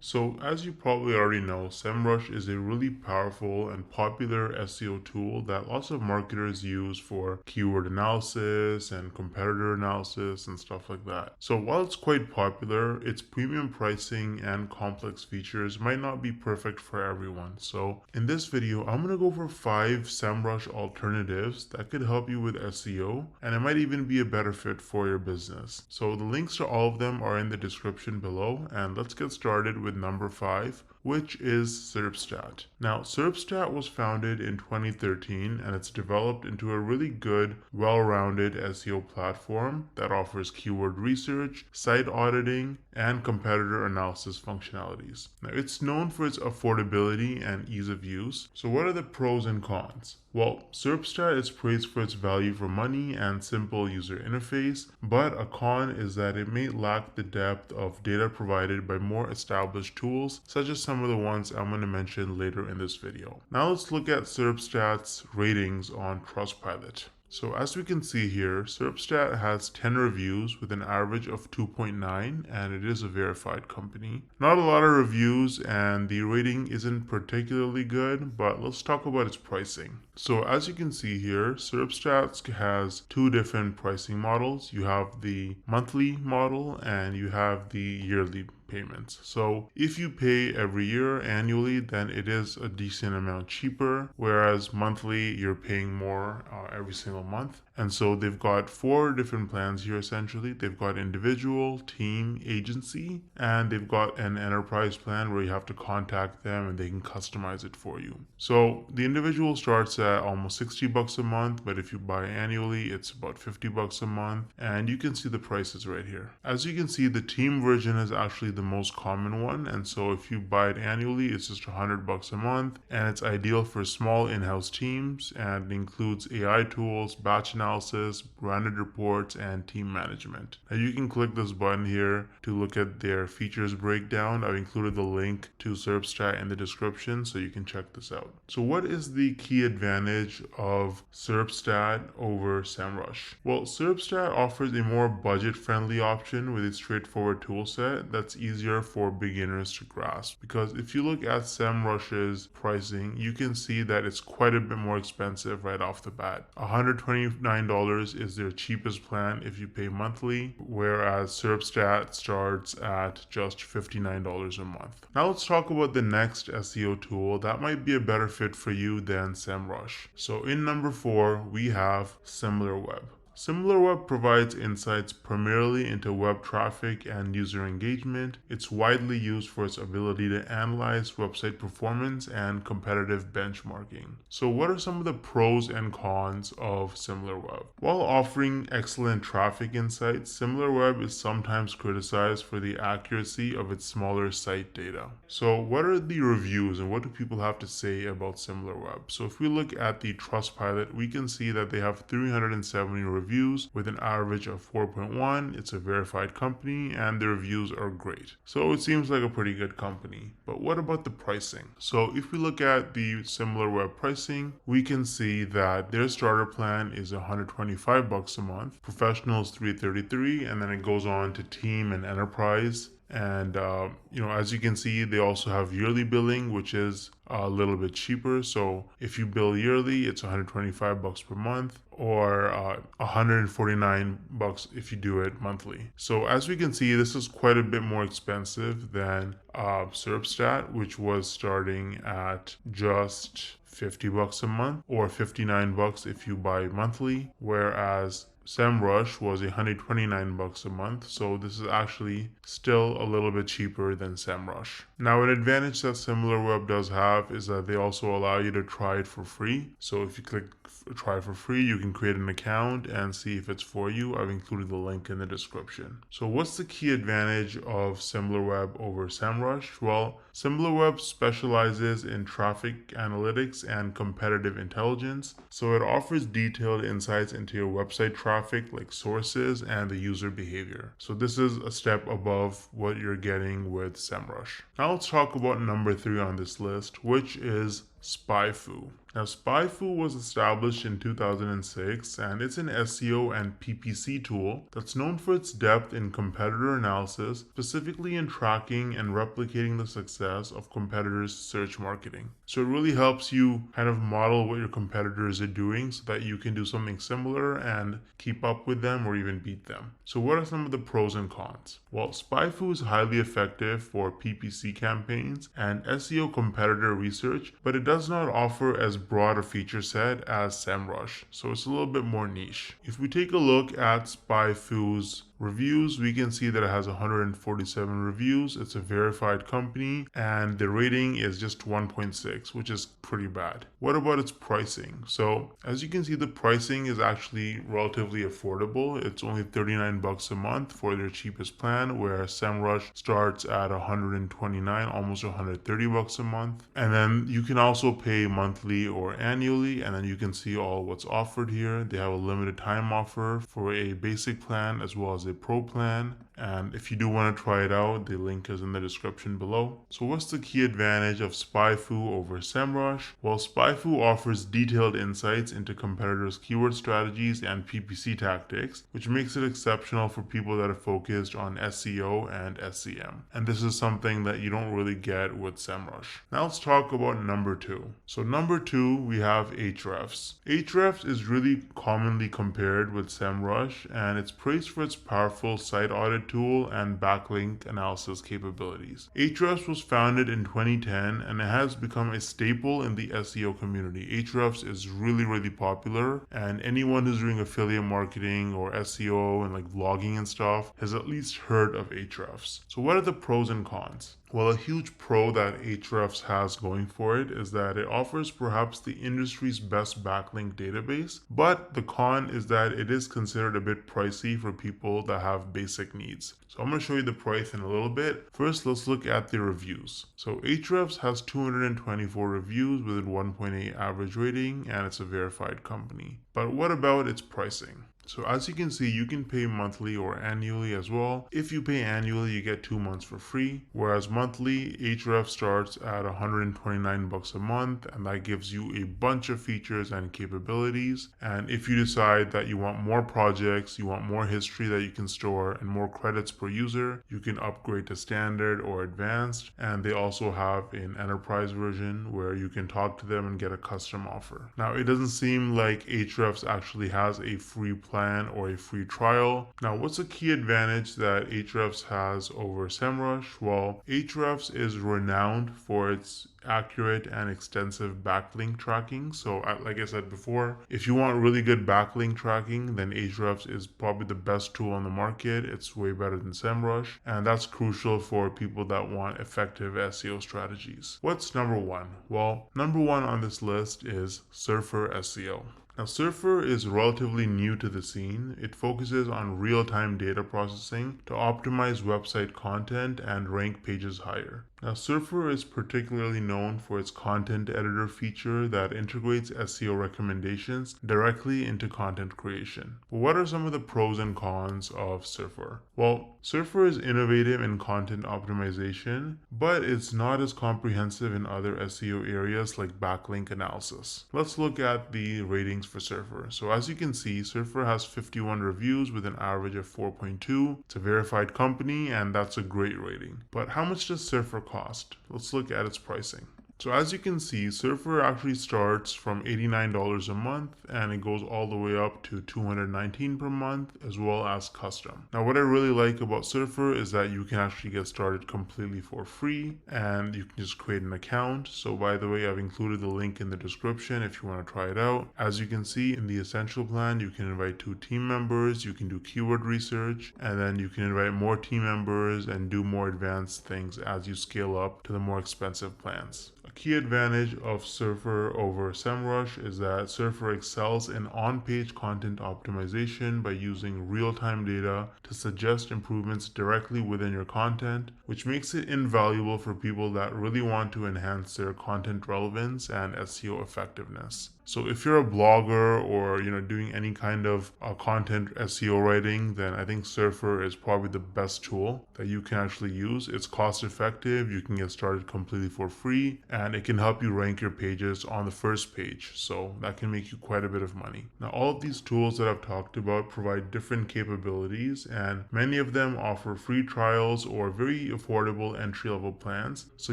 So, as you probably already know, Semrush is a really powerful and popular SEO tool that lots of marketers use for keyword analysis and competitor analysis and stuff like that. So, while it's quite popular, its premium pricing and complex features might not be perfect for everyone. So, in this video, I'm going to go over 5 Semrush alternatives that could help you with SEO, and it might even be a better fit for your business. So, the links to all of them are in the description below, and let's get started with number 5, which is SERPstat. Now, SERPstat was founded in 2013 and it's developed into a really good, well-rounded SEO platform that offers keyword research, site auditing, and competitor analysis functionalities. Now, it's known for its affordability and ease of use. So, what are the pros and cons? Well, SERPstat is praised for its value for money and simple user interface, but a con is that it may lack the depth of data provided by more established tools, such as some of the ones I'm going to mention later in this video. Now let's look at SERPstat's ratings on Trustpilot. So as we can see here, SERPstat has 10 reviews with an average of 2.9 and it is a verified company. Not a lot of reviews and the rating isn't particularly good, but let's talk about its pricing. So as you can see here, SERPstat has two different pricing models. You have the monthly model and you have the yearly payments. So if you pay every year annually, then it is a decent amount cheaper, whereas monthly you're paying more every single month. And so they've got 4 different plans here essentially. They've got individual, team, agency, and they've got an enterprise plan where you have to contact them and they can customize it for you. So the individual starts at almost 60 bucks a month, but if you buy annually, it's about 50 bucks a month, and you can see the prices right here. As you can see, the team version is actually the most common one, and so if you buy it annually, it's just 100 bucks a month, and it's ideal for small in-house teams and includes AI tools, batch analysis, branded reports, and team management. Now you can click this button here to look at their features breakdown. I've included the link to SERPstat in the description so you can check this out. So what is the key advantage of SERPstat over Semrush? Well, SERPstat offers a more budget-friendly option with a straightforward toolset that's easier for beginners to grasp. Because if you look at Semrush's pricing, you can see that it's quite a bit more expensive right off the bat. $129 is their cheapest plan if you pay monthly, whereas SERPstat starts at just $59 a month. Now let's talk about the next SEO tool that might be a better fit for you than Semrush. So in number 4, we have SimilarWeb. SimilarWeb provides insights primarily into web traffic and user engagement. It's widely used for its ability to analyze website performance and competitive benchmarking. So what are some of the pros and cons of SimilarWeb? While offering excellent traffic insights, SimilarWeb is sometimes criticized for the accuracy of its smaller site data. So what are the reviews and what do people have to say about SimilarWeb? So if we look at the Trustpilot, we can see that they have 370 reviews with an average of 4.1. It's a verified company and the reviews are great. So it seems like a pretty good company. But what about the pricing? So if we look at the SimilarWeb pricing, we can see that their starter plan is 125 bucks a month, professionals 333, and then it goes on to team and enterprise. And as you can see, they also have yearly billing, which is a little bit cheaper. So if you bill yearly, it's 125 bucks per month, or 149 bucks if you do it monthly. So as we can see, this is quite a bit more expensive than SERPstat, which was starting at just 50 bucks a month or 59 bucks if you buy monthly, whereas Semrush was 129 bucks a month, so this is actually still a little bit cheaper than Semrush. Now, an advantage that SimilarWeb does have is that they also allow you to try it for free. So if you click try for free, you can create an account and see if it's for you. I've included the link in the description. So what's the key advantage of SimilarWeb over Semrush? Well, SimilarWeb specializes in traffic analytics and competitive intelligence, so it offers detailed insights into your website traffic like sources and the user behavior. So this is a step above what you're getting with Semrush. Now let's talk about number 3 on this list, which is SpyFu. Now, SpyFu was established in 2006, and it's an SEO and PPC tool that's known for its depth in competitor analysis, specifically in tracking and replicating the success of competitors' search marketing. So it really helps you kind of model what your competitors are doing so that you can do something similar and keep up with them or even beat them. So what are some of the pros and cons? Well, SpyFu is highly effective for PPC campaigns and SEO competitor research, but it does not offer as broad a feature set as Semrush, so it's a little bit more niche. If we take a look at SpyFu's reviews, we can see that it has 147 reviews. It's a verified company and the rating is just 1.6, which is pretty bad. What about its pricing? So as you can see, the pricing is actually relatively affordable. It's only 39 bucks a month for their cheapest plan, where Semrush starts at 129, almost 130 bucks a month. And then you can also pay monthly or annually, and then you can see all what's offered here. They have a limited time offer for a basic plan as well as a pro plan, and if you do want to try it out, the link is in the description below. So what's the key advantage of SpyFu over Semrush? Well, SpyFu offers detailed insights into competitors' keyword strategies and PPC tactics, which makes it exceptional for people that are focused on SEO and SEM. And this is something that you don't really get with Semrush. Now let's talk about number two. So number two, we have Ahrefs. Ahrefs is really commonly compared with Semrush, and it's praised for its powerful site audit tool and backlink analysis capabilities. Ahrefs was founded in 2010 and it has become a staple in the SEO community. Ahrefs is really popular, and anyone who's doing affiliate marketing or SEO and like vlogging and stuff has at least heard of Ahrefs. So what are the pros and cons? Well, a huge pro that Ahrefs has going for it is that it offers perhaps the industry's best backlink database, but the con is that it is considered a bit pricey for people that have basic needs. So I'm going to show you the price in a little bit. First, let's look at the reviews. So Ahrefs has 224 reviews with a 1.8 average rating, and it's a verified company. But what about its pricing? So as you can see, you can pay monthly or annually as well. If you pay annually, you get 2 months for free, whereas monthly, Ahrefs starts at 129 bucks a month, and that gives you a bunch of features and capabilities. And if you decide that you want more projects, you want more history that you can store and more credits per user, you can upgrade to standard or advanced. And they also have an enterprise version where you can talk to them and get a custom offer. Now, it doesn't seem like Ahrefs actually has a free plan or a free trial. Now, what's a key advantage that Ahrefs has over Semrush? Well, Ahrefs is renowned for its accurate and extensive backlink tracking. So like I said before, if you want really good backlink tracking, then Ahrefs is probably the best tool on the market. It's way better than Semrush, and that's crucial for people that want effective SEO strategies. What's number one? Well, number one on this list is Surfer SEO. Now, Surfer is relatively new to the scene. It focuses on real-time data processing to optimize website content and rank pages higher. Now, Surfer is particularly known for its content editor feature that integrates SEO recommendations directly into content creation. But what are some of the pros and cons of Surfer? Well, Surfer is innovative in content optimization, but it's not as comprehensive in other SEO areas like backlink analysis. Let's look at the ratings for Surfer. So as you can see, Surfer has 51 reviews with an average of 4.2. It's a verified company, and that's a great rating. But how much does Surfer cost? Let's look at its pricing. So as you can see, Surfer actually starts from $89 a month and it goes all the way up to $219 per month, as well as custom. Now, what I really like about Surfer is that you can actually get started completely for free and you can just create an account. So by the way, I've included the link in the description if you want to try it out. As you can see, in the essential plan, you can invite 2 team members, you can do keyword research, and then you can invite more team members and do more advanced things as you scale up to the more expensive plans. A key advantage of Surfer over Semrush is that Surfer excels in on-page content optimization by using real-time data to suggest improvements directly within your content, which makes it invaluable for people that really want to enhance their content relevance and SEO effectiveness. So if you're a blogger or doing any kind of content SEO writing, then I think Surfer is probably the best tool that you can actually use. It's cost effective, you can get started completely for free, and it can help you rank your pages on the first page. So that can make you quite a bit of money. Now, all of these tools that I've talked about provide different capabilities, and many of them offer free trials or very affordable entry-level plans. So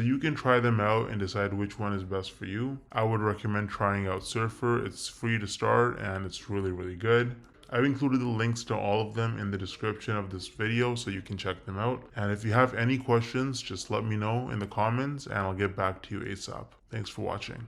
you can try them out and decide which one is best for you. I would recommend trying out Surfer. It's free to start and it's really, really good. I've included the links to all of them in the description of this video so you can check them out. And if you have any questions, just let me know in the comments and I'll get back to you ASAP. Thanks for watching.